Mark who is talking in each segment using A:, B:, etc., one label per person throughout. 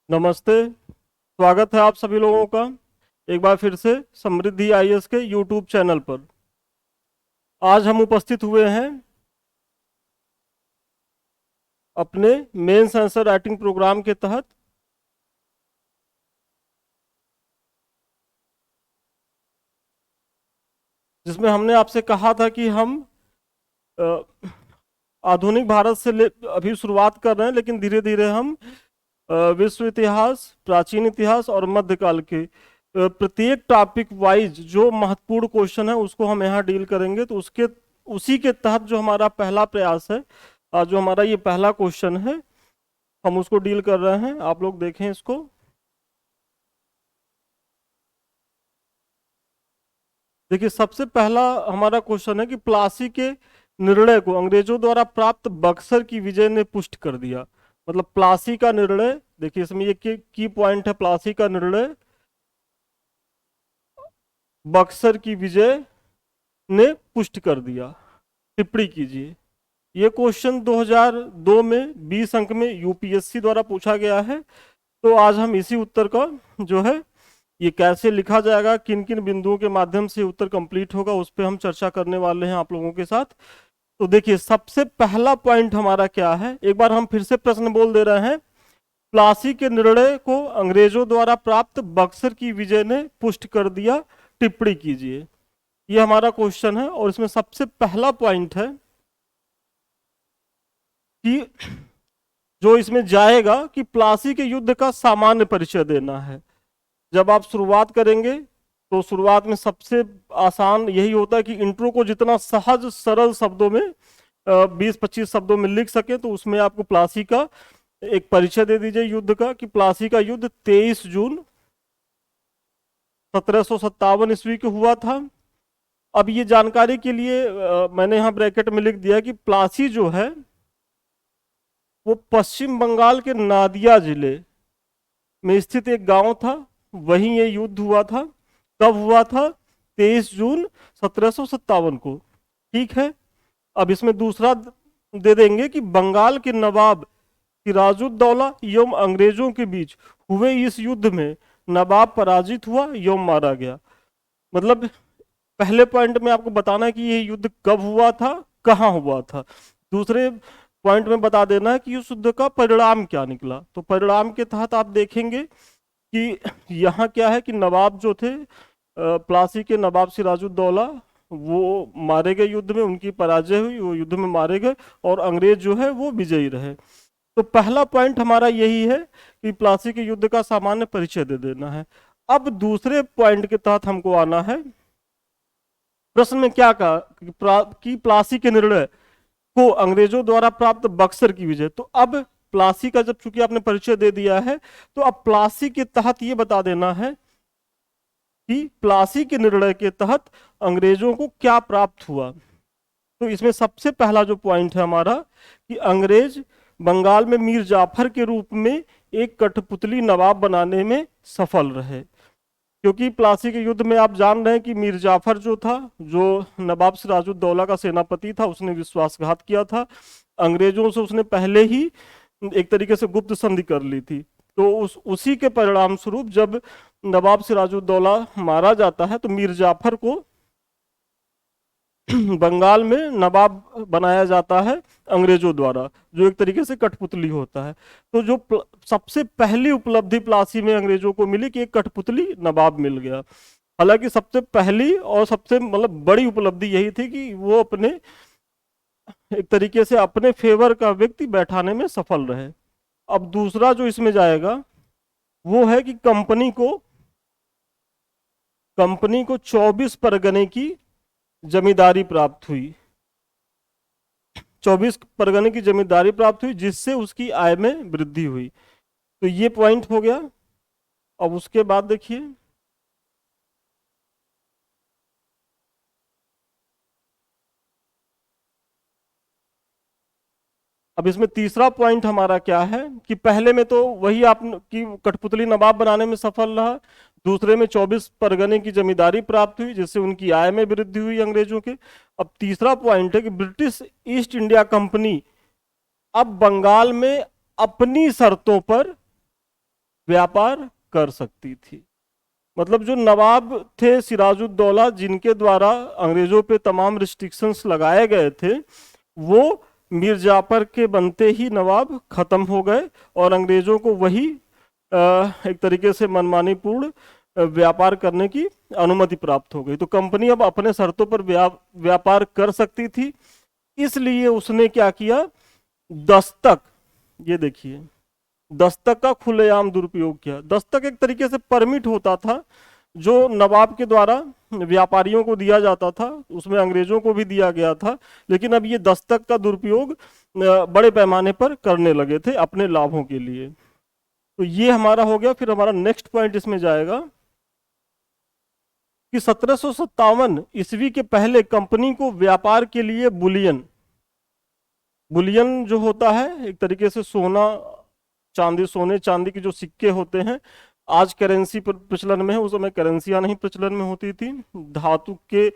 A: नमस्ते। स्वागत है आप सभी लोगों का एक बार फिर से समृद्धि आईएएस के यूट्यूब चैनल पर। आज हम उपस्थित हुए हैं अपने मेंस आंसर राइटिंग प्रोग्राम के तहत, जिसमें हमने आपसे कहा था कि हम अ, आधुनिक भारत से अभी शुरुआत कर रहे हैं, लेकिन धीरे धीरे हम विश्व इतिहास, प्राचीन इतिहास और मध्यकाल के प्रत्येक टॉपिक वाइज जो महत्वपूर्ण क्वेश्चन है उसको हम यहाँ डील करेंगे। तो उसके उसी के तहत जो हमारा पहला प्रयास है, जो हमारा ये पहला क्वेश्चन है, हम उसको डील कर रहे हैं। आप लोग देखें इसको। देखिए, सबसे पहला हमारा क्वेश्चन है कि प्लासी के निर्णय को अंग्रेजों द्वारा प्राप्त बक्सर की विजय ने पुष्ट कर दिया। मतलब प्लासी का निर्णय, देखिए इसमें ये की पॉइंट है, प्लासी का निर्णय बक्सर की विजय ने पुष्ट कर दिया। टिप्पणी कीजिए। ये क्वेश्चन 2002 में 20 अंक में यूपीएससी द्वारा पूछा गया है। तो आज हम इसी उत्तर का जो है, ये कैसे लिखा जाएगा, किन किन बिंदुओं के माध्यम से उत्तर कंप्लीट होगा, उस पर हम चर्चा करने वाले हैं आप लोगों के साथ। तो देखिए, सबसे पहला पॉइंट हमारा क्या है, एक बार हम फिर से प्रश्न बोल दे रहे हैं। प्लासी के निर्णय को अंग्रेजों द्वारा प्राप्त बक्सर की विजय ने पुष्ट कर दिया, टिप्पणी कीजिए। ये हमारा क्वेश्चन है और इसमें सबसे पहला पॉइंट है कि जो इसमें जाएगा कि प्लासी के युद्ध का सामान्य परिचय देना है। जब आप शुरुआत करेंगे तो शुरुआत में सबसे आसान यही होता है कि इंट्रो को जितना सहज सरल शब्दों में 20-25 शब्दों में लिख सके, तो उसमें आपको प्लासी का एक परिचय दे दीजिए युद्ध का, कि प्लासी का युद्ध 23 जून 1757 ईस्वी को हुआ था। अब ये जानकारी के लिए मैंने यहाँ ब्रैकेट में लिख दिया कि प्लासी जो है वो पश्चिम बंगाल के नादिया जिले में स्थित एक गांव था। वहीं ये युद्ध हुआ था। कब हुआ था? 23 जून 1757 को। ठीक है। अब इसमें दूसरा दे देंगे कि बंगाल के नवाब सिराजुद्दौला एवं अंग्रेजों के बीच हुए इस युद्ध में नवाब पराजित हुआ एवं मारा गया। मतलब पहले पॉइंट में आपको बताना है कि ये युद्ध कब हुआ था, कहाँ हुआ था। दूसरे पॉइंट में बता देना है कि उस युद्ध का परिणाम क्या निकला। तो परिणाम के तहत आप देखेंगे कि यहाँ क्या है कि नवाब जो थे, प्लासी के नवाब सिराजुद्दौला, वो मारे गए युद्ध में, उनकी पराजय हुई, वो युद्ध में मारे गए और अंग्रेज जो है वो विजयी रहे। तो पहला पॉइंट हमारा यही है कि प्लासी के युद्ध का सामान्य परिचय दे देना है। अब दूसरे पॉइंट के तहत हमको आना है। प्रश्न में क्या कहा कि प्लासी के निर्णय को अंग्रेजों द्वारा प्राप्त बक्सर की विजय। तो अब प्लासी का जब चूंकि आपने परिचय दे दिया है, तो अब प्लासी के तहत ये बता देना है कि प्लासी के निर्णय के तहत अंग्रेजों को क्या प्राप्त हुआ। तो इसमें सबसे पहला जो पॉइंट है हमारा कि अंग्रेज बंगाल में मीर जाफर के रूप में एक कठपुतली नवाब बनाने में सफल रहे। क्योंकि प्लासी के युद्ध में आप जान रहे हैं कि मीर जाफर जो था, जो नवाब सिराजुद्दौला का सेनापति था, उसने विश्वासघात किया था। अंग्रेजों से उसने पहले ही एक तरीके से गुप्त संधि कर ली थी। तो उसी के परिणाम स्वरूप जब नवाब सिराजुद्दौला मारा जाता है, तो मीर जाफर को बंगाल में नवाब बनाया जाता है अंग्रेजों द्वारा, जो एक तरीके से कठपुतली होता है। तो जो सबसे पहली उपलब्धि प्लासी में अंग्रेजों को मिली कि एक कठपुतली नवाब मिल गया। हालांकि सबसे पहली और सबसे मतलब बड़ी उपलब्धि यही थी कि वो अपने एक तरीके से अपने फेवर का व्यक्ति बैठाने में सफल रहे। अब दूसरा जो इसमें जाएगा वो है कि कंपनी को 24 परगने की जमींदारी प्राप्त हुई। 24 परगने की जमींदारी प्राप्त हुई, जिससे उसकी आय में वृद्धि हुई। तो ये पॉइंट हो गया। अब उसके बाद देखिए, अब इसमें तीसरा पॉइंट हमारा क्या है कि पहले में तो वही आप की कठपुतली नवाब बनाने में सफल रहा। दूसरे में 24 परगने की जमींदारी प्राप्त हुई, जिससे उनकी आय में वृद्धि हुई अंग्रेजों के। अब तीसरा पॉइंट है कि ब्रिटिश ईस्ट इंडिया कंपनी अब बंगाल में अपनी शर्तों पर व्यापार कर सकती थी। मतलब जो नवाब थे सिराजुद्दौला, जिनके द्वारा अंग्रेजों पे तमाम रिस्ट्रिक्शंस लगाए गए थे, वो मीर जाफर के बनते ही नवाब खत्म हो गए और अंग्रेजों को वही एक तरीके से मनमानी पूर्ण व्यापार करने की अनुमति प्राप्त हो गई। तो कंपनी अब अपने शर्तों पर व्यापार कर सकती थी। इसलिए उसने क्या किया, दस्तक, ये देखिए, दस्तक का खुलेआम दुरुपयोग किया। दस्तक एक तरीके से परमिट होता था जो नवाब के द्वारा व्यापारियों को दिया जाता था, उसमें अंग्रेजों को भी दिया गया था, लेकिन अब ये दस्तक का दुरुपयोग बड़े पैमाने पर करने लगे थे अपने लाभों के लिए। तो ये हमारा हो गया। फिर हमारा नेक्स्ट पॉइंट इसमें जाएगा कि 1757 ईस्वी के पहले कंपनी को व्यापार के लिए बुलियन, बुलियन जो होता है एक तरीके से सोना चांदी, सोने चांदी के जो सिक्के होते हैं, आज करेंसी प्रचलन में है, उस समय करेंसियां नहीं प्रचलन में होती थी। धातु के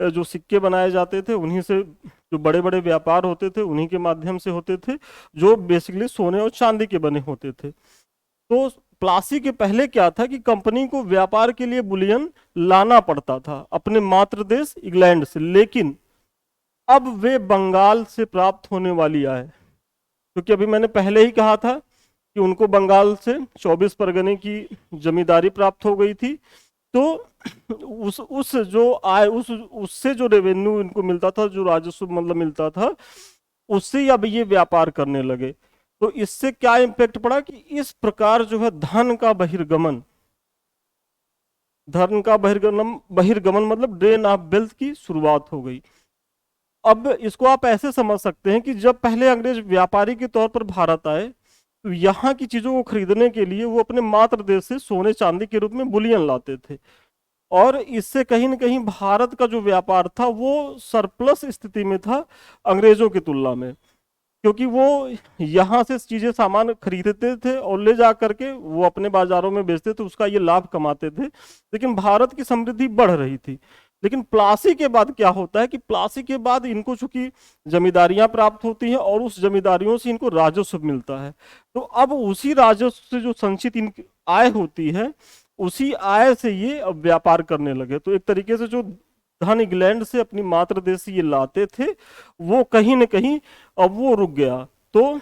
A: जो सिक्के बनाए जाते थे, उन्हीं से जो बड़े बड़े व्यापार होते थे उन्हीं के माध्यम से होते थे, जो बेसिकली सोने और चांदी के बने होते थे। तो प्लासी के पहले क्या था कि कंपनी को व्यापार के लिए बुलियन लाना पड़ता था अपने मातृ देश इंग्लैंड से, लेकिन अब वे बंगाल से प्राप्त होने वाली आय, क्योंकि अभी मैंने पहले ही कहा था कि उनको बंगाल से 24 परगने की जमींदारी प्राप्त हो गई थी। तो उस जो आय, उससे जो रेवेन्यू इनको मिलता था, जो राजस्व मतलब मिलता था, उससे ही अब ये व्यापार करने लगे। तो इससे क्या इम्पैक्ट पड़ा कि इस प्रकार जो है धन का बहिर्गमन, बहिर्गमन मतलब ड्रेन ऑफ वेल्थ की शुरुआत हो गई। अब इसको आप ऐसे समझ सकते हैं कि जब पहले अंग्रेज व्यापारी के तौर पर भारत आए, तो यहाँ की चीजों को खरीदने के लिए वो अपने मातृ देश से सोने चांदी के रूप में बुलियन लाते थे, और इससे कहीं ना कहीं भारत का जो व्यापार था वो सरप्लस स्थिति में था अंग्रेजों की तुलना में, क्योंकि वो यहाँ से चीजें सामान खरीदते थे और ले जा करके वो अपने बाजारों में बेचते थे, उसका ये लाभ कमाते थे, लेकिन भारत की समृद्धि बढ़ रही थी। लेकिन प्लासी के बाद क्या होता है कि प्लासी के बाद इनको चूंकि जमींदारियां प्राप्त होती हैं और उस जमींदारियों से इनको राजस्व मिलता है, तो अब उसी राजस्व से जो संचित इनकी आय होती है, उसी आय से ये अब व्यापार करने लगे। तो एक तरीके से जो धन इंग्लैंड से अपनी मातृ देश से ये लाते थे, वो कहीं न कहीं अब वो रुक गया। तो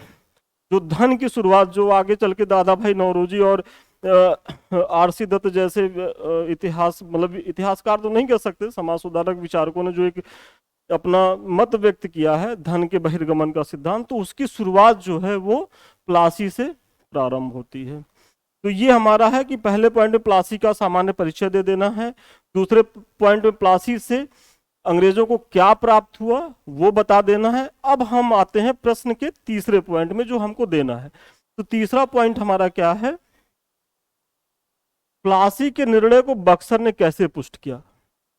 A: जो धन की शुरुआत जो आगे चल के दादा भाई नौरोजी और आरसी दत्त जैसे इतिहास, मतलब इतिहासकार तो नहीं कह सकते, समाज सुधारक विचारकों ने जो एक अपना मत व्यक्त किया है धन के बहिर्गमन का सिद्धांत, तो उसकी शुरुआत जो है वो प्लासी से प्रारंभ होती है। तो ये हमारा है कि पहले पॉइंट में प्लासी का सामान्य परिचय दे देना है, दूसरे पॉइंट में प्लासी से अंग्रेजों को क्या प्राप्त हुआ वो बता देना है। अब हम आते हैं प्रश्न के तीसरे पॉइंट में जो हमको देना है। तो तीसरा पॉइंट हमारा क्या है, प्लासी के निर्णय को बक्सर ने कैसे पुष्ट किया।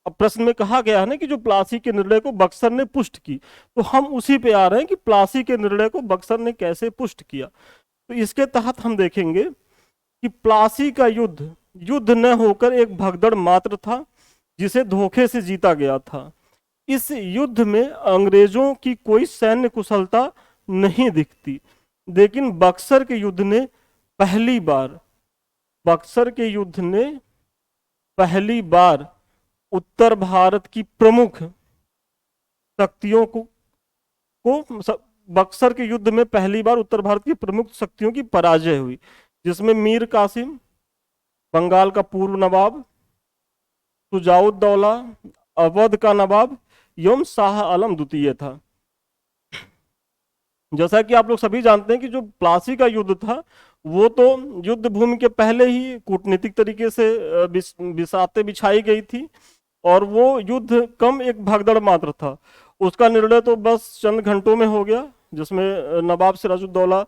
A: अब प्रश्न में कहा गया है ना कि जो प्लासी के निर्णय को बक्सर ने पुष्ट की, तो हम उसी पे आ रहे हैं कि प्लासी के निर्णय को बक्सर ने कैसे पुष्ट किया। तो इसके तहत हम देखेंगे कि प्लासी का युद्ध न होकर एक भगदड़ मात्र था जिसे धोखे से जीता गया था। इस युद्ध में अंग्रेजों की कोई सैन्य कुशलता नहीं दिखती, लेकिन बक्सर के युद्ध ने पहली बार उत्तर भारत की प्रमुख शक्तियों को बक्सर के युद्ध में पहली बार उत्तर भारत की प्रमुख शक्तियों की पराजय हुई, जिसमें मीर कासिम, बंगाल का पूर्व नवाब शुजाउद्दौला, अवध का नवाब एवं शाह आलम द्वितीय था। जैसा कि आप लोग सभी जानते हैं कि जो प्लासी का युद्ध था वो तो युद्ध भूमि के पहले ही कूटनीतिक तरीके से बिसातें बिछाई गई थी, और वो युद्ध कम एक भगदड़ मात्र था। उसका निर्णय तो बस चंद घंटों में हो गया, जिसमें नवाब सिराजुद्दौला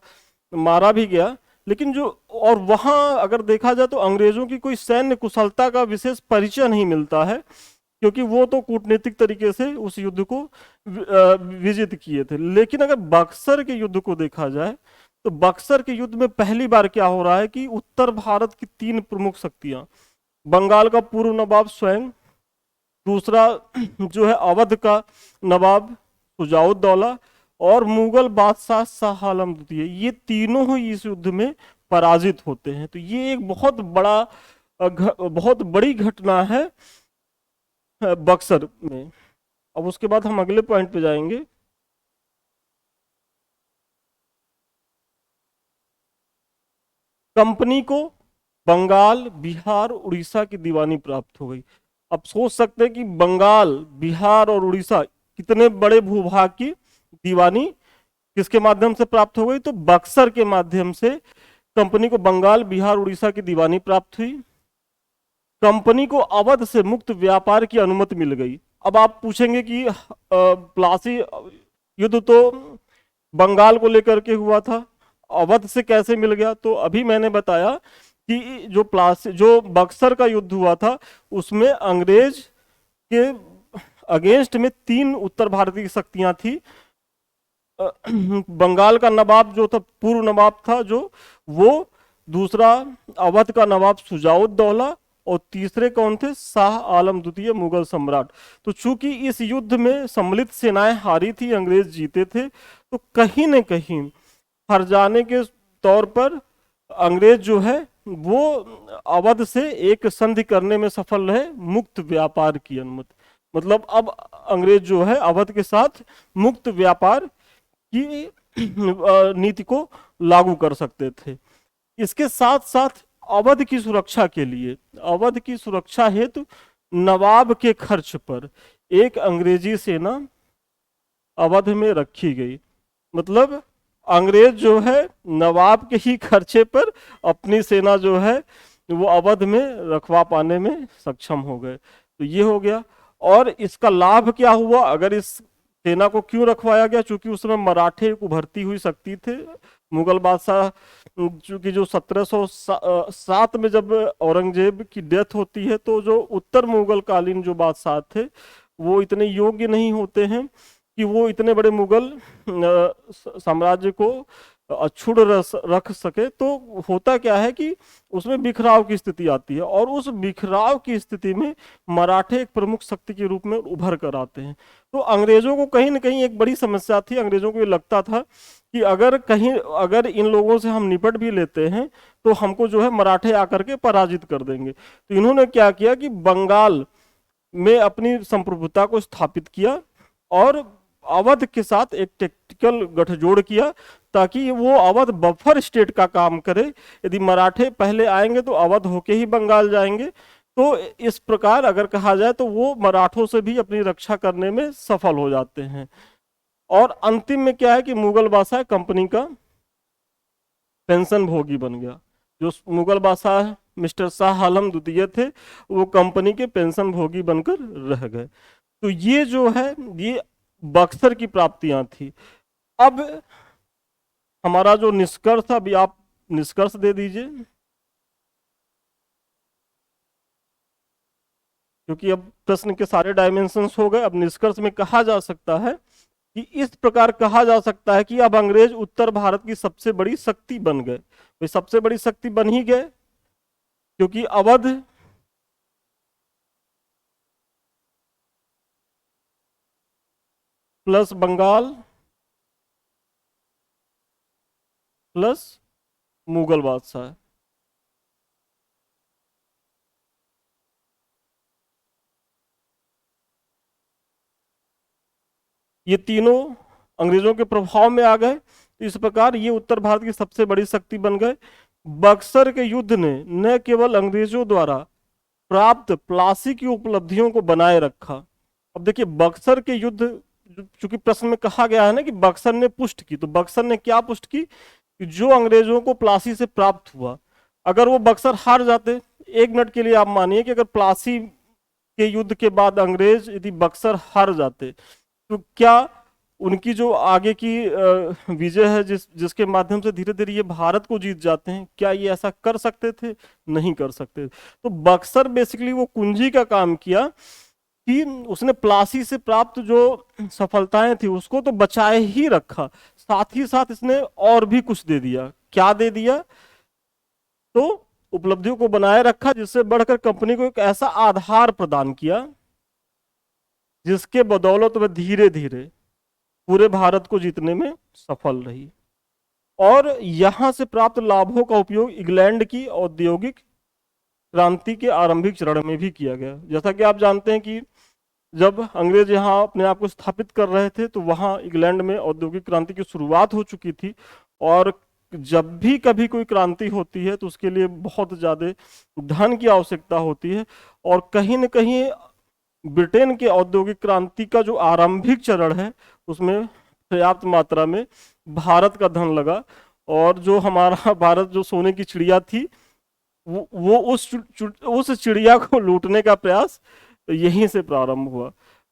A: मारा भी गया। लेकिन जो और वहां अगर देखा जाए तो अंग्रेजों की कोई सैन्य कुशलता का विशेष परिचय नहीं मिलता है, क्योंकि वो तो कूटनीतिक तरीके से उस युद्ध को विजित किए थे। लेकिन अगर बक्सर के युद्ध को देखा जाए तो बक्सर के युद्ध में पहली बार क्या हो रहा है कि उत्तर भारत की तीन प्रमुख शक्तियां, बंगाल का पूर्व नवाब स्वयं, दूसरा जो है अवध का नवाब शुजाउद्दौला, और मुगल बादशाह शाह आलम द्वितीय, ये तीनों ही इस युद्ध में पराजित होते हैं। तो ये एक बहुत बड़ा बहुत बड़ी घटना है बक्सर में। अब उसके बाद हम अगले पॉइंट पे जाएंगे। कंपनी को बंगाल, बिहार, उड़ीसा की दीवानी प्राप्त हो गई। अब सोच सकते हैं कि बंगाल, बिहार और उड़ीसा कितने बड़े भूभाग की दीवानी किसके माध्यम से प्राप्त हो गई, तो बक्सर के माध्यम से कंपनी को बंगाल, बिहार, उड़ीसा की दीवानी प्राप्त हुई। कंपनी को अवध से मुक्त व्यापार की अनुमति मिल गई। अब आप पूछेंगे कि प्लासी युद्ध तो बंगाल को लेकर के हुआ था, अवध से कैसे मिल गया? तो अभी मैंने बताया कि जो बक्सर का युद्ध हुआ था उसमें अंग्रेज के अगेंस्ट में 3 उत्तर भारतीय शक्तियां थी। बंगाल का नवाब जो था, पूर्व नवाब था जो, वो, दूसरा अवध का नवाब शुजाउद्दौला, और तीसरे कौन थे? शाह आलम द्वितीय मुगल सम्राट। तो चूंकि इस युद्ध में सम्मिलित सेनाएं हारी थी, अंग्रेज जीते थे, तो कहीं न कहीं हार जाने के तौर पर अंग्रेज जो है वो अवध से एक संधि करने में सफल रहे, मुक्त व्यापार की अनुमति। मतलब अब अंग्रेज जो है अवध के साथ मुक्त व्यापार की नीति को लागू कर सकते थे। इसके साथ साथ अवध की सुरक्षा के लिए, अवध की सुरक्षा हेतु नवाब के खर्च पर एक अंग्रेजी सेना अवध में रखी गई। मतलब अंग्रेज जो है नवाब के ही खर्चे पर अपनी सेना जो है वो अवध में रखवा पाने में सक्षम हो गए। तो ये हो गया। और इसका लाभ क्या हुआ? अगर इस सेना को क्यों रखवाया गया? चूंकि उस समय मराठे एक उभरती हुई शक्ति थे। मुगल बादशाह चूंकि जो 1707 में जब औरंगजेब की डेथ होती है, तो जो उत्तर मुगल कालीन जो बादशाह थे वो इतने योग्य नहीं होते हैं कि वो इतने बड़े मुगल साम्राज्य को अक्षुण्ण रख सके। तो होता क्या है कि उसमें बिखराव की स्थिति आती है, और उस बिखराव की स्थिति में मराठे एक प्रमुख शक्ति के रूप में उभर कर आते हैं। तो अंग्रेजों को कहीं ना कहीं एक बड़ी समस्या थी। अंग्रेजों को ये लगता था कि अगर इन लोगों से हम निपट भी लेते हैं तो हमको जो है मराठे आकर के पराजित कर देंगे। तो इन्होंने क्या किया कि बंगाल में अपनी संप्रभुता को स्थापित किया और अवध के साथ एक टेक्टिकल गठजोड़ किया, ताकि वो अवध बफर स्टेट का काम करे। यदि मराठे पहले आएंगे तो अवध होके ही बंगाल जाएंगे। तो इस प्रकार अगर कहा जाए तो वो मराठों से भी अपनी रक्षा करने में सफल हो जाते हैं। और अंतिम में क्या है कि मुगल बादशाह कंपनी का पेंशन भोगी बन गया। जो मुगल बादशाह मिस्टर शाह आलम द्वितीय थे, वो कंपनी के पेंशन भोगी बनकर रह गए। तो ये जो है ये बक्सर की प्राप्तियां थी। अब हमारा जो निष्कर्ष था, अभी आप निष्कर्ष दे दीजिए, क्योंकि अब प्रश्न के सारे डायमेंशंस हो गए। अब निष्कर्ष में कहा जा सकता है कि इस प्रकार कहा जा सकता है कि अब अंग्रेज उत्तर भारत की सबसे बड़ी शक्ति बन गए। वे सबसे बड़ी शक्ति बन ही गए, क्योंकि अवध प्लस बंगाल प्लस मुगल बादशाह, ये तीनों अंग्रेजों के प्रभाव में आ गए। तो इस प्रकार ये उत्तर भारत की सबसे बड़ी शक्ति बन गए। बक्सर के युद्ध ने न केवल अंग्रेजों द्वारा प्राप्त प्लासी की उपलब्धियों को बनाए रखा। अब देखिए बक्सर के युद्ध, चूंकि प्रश्न में कहा गया है ना कि बक्सर ने पुष्ट की, तो बक्सर ने क्या पुष्ट की कि जो अंग्रेजों को प्लासी से प्राप्त हुआ, अगर वो बक्सर हार जाते, एक मिनट के लिए आप मानिए कि अगर प्लासी के युद्ध के बाद अंग्रेज यदि बक्सर हार जाते, तो क्या उनकी जो आगे की विजय है जिसके माध्यम से धीरे धीरे ये भारत को जीत जाते हैं, क्या ये ऐसा कर सकते थे? नहीं कर सकते। तो बक्सर बेसिकली वो कुंजी का काम किया कि उसने प्लासी से प्राप्त जो सफलताएं थी उसको तो बचाए ही रखा, साथ ही साथ इसने और भी कुछ दे दिया। क्या दे दिया? तो उपलब्धियों को बनाए रखा, जिससे बढ़कर कंपनी को एक ऐसा आधार प्रदान किया जिसके बदौलत वह धीरे धीरे पूरे भारत को जीतने में सफल रही। और यहाँ से प्राप्त लाभों का उपयोग इंग्लैंड की औद्योगिक क्रांति के आरंभिक चरण में भी किया गया। जैसा कि आप जानते हैं कि जब अंग्रेज यहाँ अपने आप को स्थापित कर रहे थे तो वहाँ इंग्लैंड में औद्योगिक क्रांति की शुरुआत हो चुकी थी। और जब भी कभी कोई क्रांति होती है तो उसके लिए बहुत ज़्यादा धन की आवश्यकता होती है, और कहीं न कहीं ब्रिटेन के औद्योगिक क्रांति का जो आरंभिक चरण है उसमें पर्याप्त मात्रा में भारत का धन लगा। और जो हमारा भारत जो सोने की चिड़िया थी, वो उस चिड़िया को लूटने का प्रयास यहीं से प्रारंभ हुआ।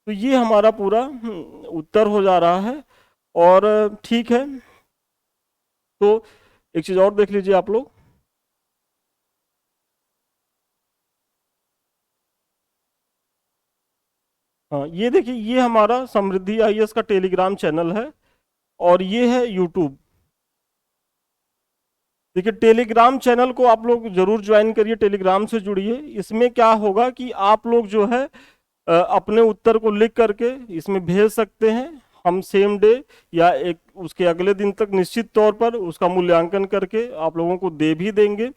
A: तो ये हमारा पूरा उत्तर हो जा रहा है। और ठीक है, तो एक चीज और देख लीजिए आप लोग। हाँ, ये देखिए, ये हमारा समृद्धि आईएएस का टेलीग्राम चैनल है और ये है यूट्यूब। देखिए, टेलीग्राम चैनल को आप लोग जरूर ज्वाइन करिए, टेलीग्राम से जुड़िए। इसमें क्या होगा कि आप लोग जो है अपने उत्तर को लिख करके इसमें भेज सकते हैं। हम सेम डे या एक उसके अगले दिन तक निश्चित तौर पर उसका मूल्यांकन करके आप लोगों को दे भी देंगे।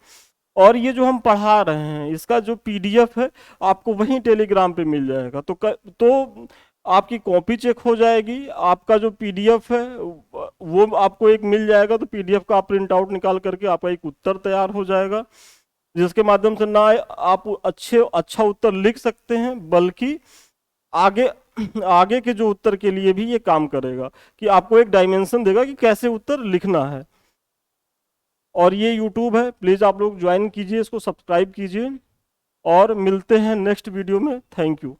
A: और ये जो हम पढ़ा रहे हैं इसका जो पीडीएफ है आपको वहीं टेलीग्राम पे मिल जाएगा। तो आपकी कॉपी चेक हो जाएगी, आपका जो पीडीएफ है वो आपको एक मिल जाएगा। तो पीडीएफ का आप प्रिंट आउट निकाल करके आपका एक उत्तर तैयार हो जाएगा, जिसके माध्यम से ना आप अच्छा उत्तर लिख सकते हैं, बल्कि आगे आगे के जो उत्तर के लिए भी ये काम करेगा कि आपको एक डायमेंशन देगा कि कैसे उत्तर लिखना है। और ये यूट्यूब है, प्लीज़ आप लोग ज्वाइन कीजिए, इसको सब्सक्राइब कीजिए, और मिलते हैं नेक्स्ट वीडियो में। Thank you.